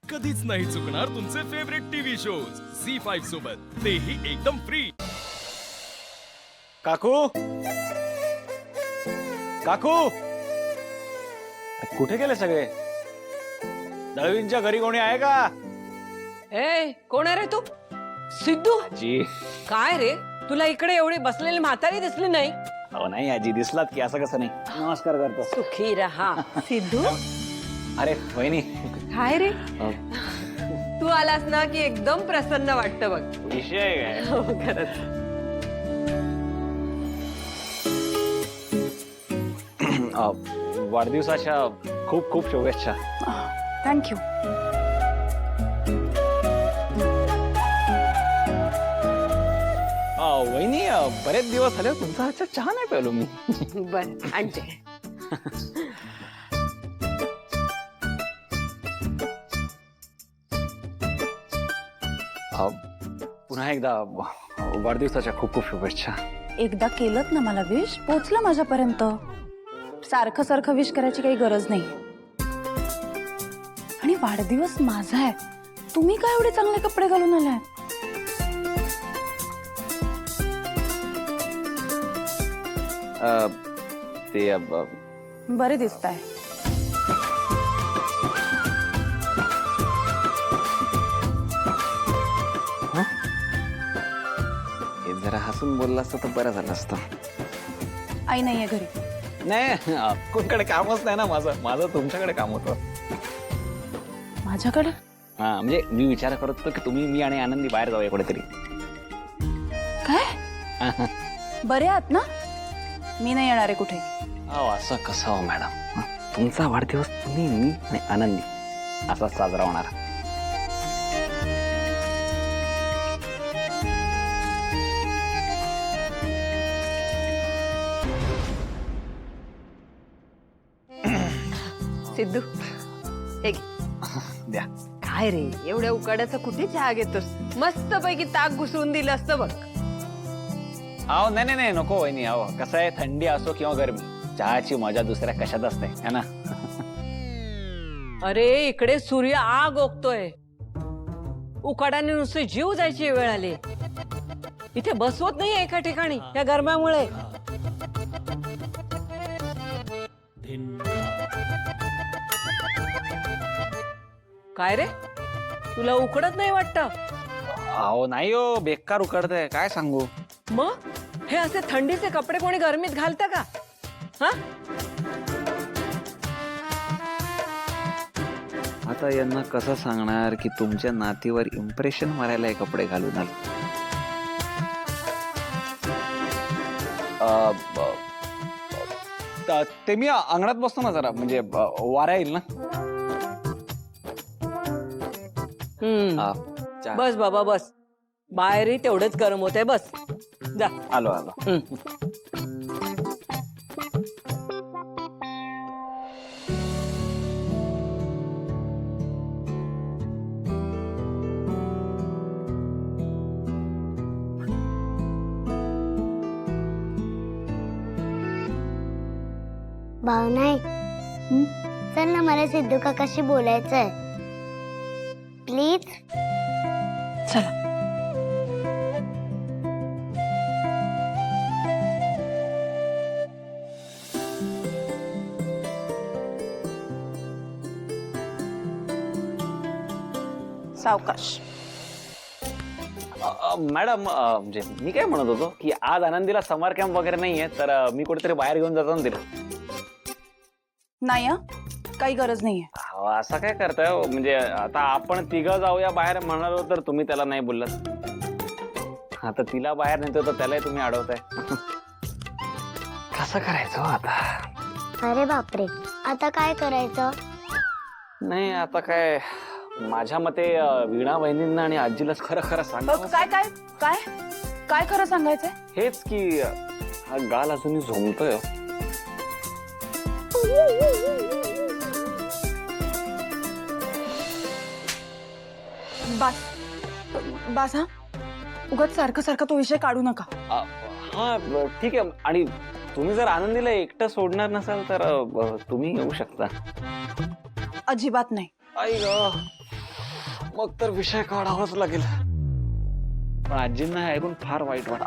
कधीच नाही चुकणार तुमचे फेवरेट टीव्ही शोज झी5 सोबत, तेही एकदम फ्री। काकू काकू कुठे गेले सगळे? दळवींच्या घरी कोणी आहे का? ए कोण आहे रे तू? सिद्धू? जी काय रे तुला इकडे एवढी बसलेली म्हातारी दिसली नाही? अहो नाही आजी, दिसलात की असं कसं नाही, नमस्कार करतो। सुखी रहा। सिद्धू अरे वहिनी काय रे तू आलास ना की एकदम प्रसन्न वाटतं बघ। विषय काय? हो खरंच। वाढदिवसाच्या खूप खूप शुभेच्छा। थँक्यू। वहिनी बरेच दिवस झाले तुमचा हातचा चहा नाही प्यालो मी। बर आणते। पुन्हा एकदा वाढदिवसाच्या खूप खूप शुभेच्छा। एकदा केलंत ना मला विश, पोचलं माझ्यापर्यंत। सारखं सारखं विश करायची काही गरज नाही। आणि वाढदिवस माझा आहे, तुम्ही काय एवढे चांगले कपडे घालून आलाय? ते बरे दिसताय। जरा हसून बोलला असतं तर बरं झालं असतं। आई नाहीये घरी। नाही कोणकडे कामच नाही ना माझं, माझं तुमच्याकडे काम होतं। माझ्याकडे? हा म्हणजे मी विचार करत होतो की तुम्ही, मी आणि आनंदी बाहेर जाऊया कुठेतरी। काय? बरे आहात ना? मी नाही येणार आहे कुठे। अहो असं कसं हो मॅडम, तुमचा वाढदिवस तुम्ही, मी आणि आनंदी असा साजरा होणार। सिद्धू हे घे। द्या। काय रे एवढ्या उकाड्याचा कुठे चहा घेतोस? मस्त पैकी ताक घुसवून दिलं असतं बघ। अहो नाही नाही नको वहिनी, अहो कसं आहे, थंडी असो किंवा गरमी, चहाची मजा दुसऱ्या कशात असते है ना। अरे इकडे सूर्य आग ओकतोय, उकाड्याने नुसते जीव जायची वेळ आली। इथे बसवत नाही एका ठिकाणी या गरम्यामुळे। काय रे तुला उकडत नाही वाटतं? अहो नाही हो, बेकार उकडतंय, काय सांगू। मग हे असे थंडीचे कपडे कोणी गरमीत घालतं का? हा आता यांना कसं सांगणार की तुमच्या नातीवर इम्प्रेशन मारायला हे कपडे घालून आले। ते मी अंगणात बसतो ना जरा, म्हणजे वारा येईल ना। बस बाबा बस, बाहेरही तेवढेच गरम होते, बस जा। आलो आलो। भावना चल ना, मला सिद्धू काकाशी बोलायचंय प्लीज। चला। सावकाश। मॅडम म्हणजे मी काय म्हणत होतो की आज आनंदीला समर कॅम्प वगैरे नाहीये, तर मी कुठेतरी बाहेर घेऊन जातो ना तिला। नाही काही गरज नाहीये। असं काय करताय हो? म्हणजे आता आपण तिघं जाऊया बाहेर म्हणालो तर तुम्ही त्याला नाही बोललात, आता तिला बाहेर नेतो तर त्यालाही तुम्ही अडवताय। कसं करायचं आता? अरे बापरे, आता काय करायचं? नाही आता काय, माझ्या मते वीणा वहिनींना आणि आजीलाच खरं खरं सांग। काय काय काय काय खरं सांगायचंय? हेच की हा गाल अजूनही झोमतोय। बस बस, हा उगाच सारखं सारखं तो विषय काढू नका। हा ठीक आहे, आणि तुम्ही जर आनंदीला एकटं सोडणार नसाल तर तुम्ही येऊ शकता। अजिबात नाही। आई ग मग तर विषय काढावाच लागेल. पण आजींना हे ऐकून फार वाईट वाटत.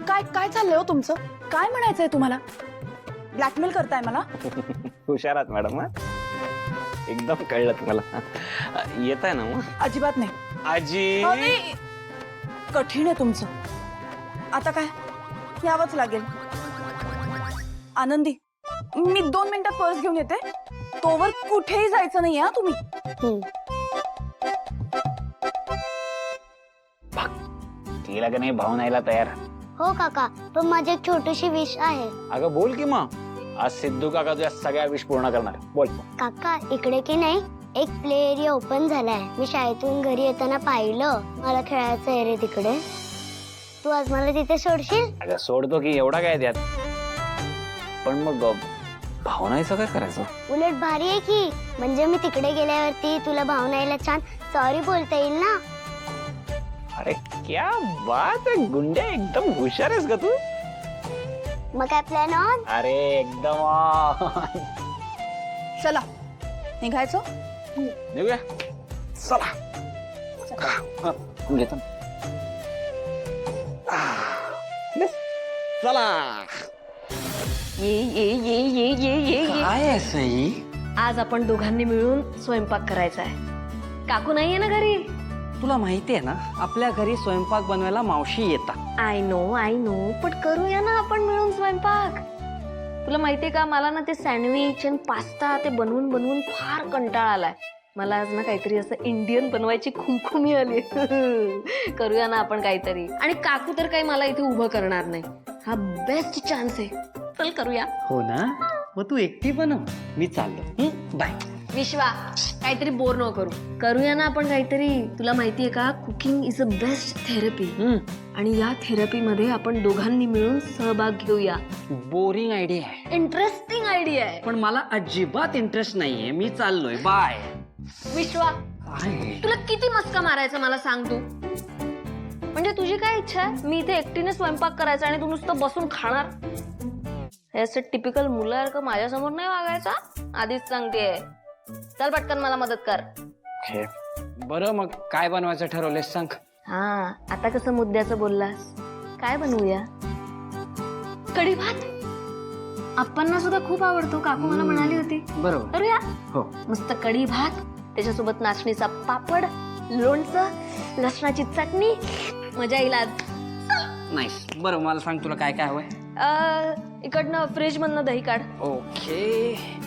काय काय चाललंय हो तुमचं? काय म्हणायचंय तुम्हाला? ब्लॅकमेल करताय मला? हुशार आहात मॅडम. एकदम कळलं तुम्हाला. येत आहे ना मग? अजिबात नाही. आजी अरे, कठीण आहे तुमचं. आता काय, यावंच लागेल. आनंदी, मी 2 मिनिटात पर्स घेऊन येते. तोवर कुठेही जायचं नाही हा तुम्ही. तिला का नाही भाऊ न्यायला तयार. हो काका, पण माझी एक छोटीशी विश आहे. अगं बोल की मग. आज सिद्धू काका तुझ्या सगळ्या विश पूर्ण करणार. बोल. काका, इकडे की नाही एक प्ले एरिया ओपन झालाय. मी शाळेतून घरी येताना पाहिलं. मला खेळायचं आहे रे तिकडे. तू आज मला तिथे सोडशील? अगं सोडतो की, एवढा काय त्यात. पण मग भावनाचं काय करायचं? उलट भारी आहे की. म्हणजे मी तिकडे गेल्यावरती तुला भावना यायला छान सॉरी बोलता येईल ना. अरे क्या बात आहे गुंड्या, एकदम हुशार आहेस का तू. मग काय प्लॅन ऑन? अरे एकदम on. चला निघायचं. निघूया. चला. घेतो. चला. ये काय आहे सई? आज आपण दोघांनी मिळून स्वयंपाक करायचा आहे. काकू नाहीये ना घरी? तुला माहितीये ना, आपल्या घरी स्वयंपाक बनवायला मावशी येतात. आय नो पण करूया ना आपण मिळून स्वयंपाक. तुला माहितीये का, मला ना ते सँडविच आणि पास्ता ते बनवून बनवून फार कंटाळा आलाय. मला आज ना काहीतरी असं इंडियन बनवायची खुमखुमी आली. करूया ना आपण काहीतरी. आणि काकू तर काही मला इथे उभं करणार नाही. हा बेस्ट चान्स आहे. चल करूया. हो ना, मग तू एकटी बनव, मी चाललो. बाय. विश्वा, काहीतरी बोर नको करू. करूया ना आपण काहीतरी. तुला माहितीये का, cooking is a best therapy. आणि या थेरपी मध्ये आपण दोघांनी मिळून सहभाग घेऊया. बोरिंग आयडिया आहे, इंटरेस्टिंग आयडिया आहे. पण मला अजिबात इंटरेस्ट नाहीये. मी चाललोय. बाय. विश्वा, काय? तुला किती मस्का मारायचा मला सांग तू. म्हणजे तुझी काय इच्छा आहे? मी इथे एकटीने स्वयंपाक करायचा आणि तू नुसतं बसून खाणार? हे असं टिपिकल मुलासारखं माझ्यासमोर नाही वागायचा. आधीच सांगतेय. चल पटकन मला मदत कर. बरं, मग काय बनवायचं ठरवलेस सांग. हा, आता कसं मुद्द्याचं बोललास. काय बनवूया? कढी भात. आप्पांना सुद्धा खूप आवडतो. काकू मला म्हणाली होती. बरोबर. करूया. हो. मस्त कढी भात, त्याच्यासोबत नाचणीचा पापड, लोणचं, लसणाची चटणी. मजा येईल आज. नाईस. बरं, मला सांग तुला काय काय हवंय. इकडनं फ्रीज मधनं दही काढ. ओके.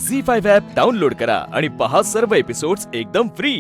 झी5 ॲप डाउनलोड करा आणि पहा सर्व एपिसोड्स एकदम फ्री.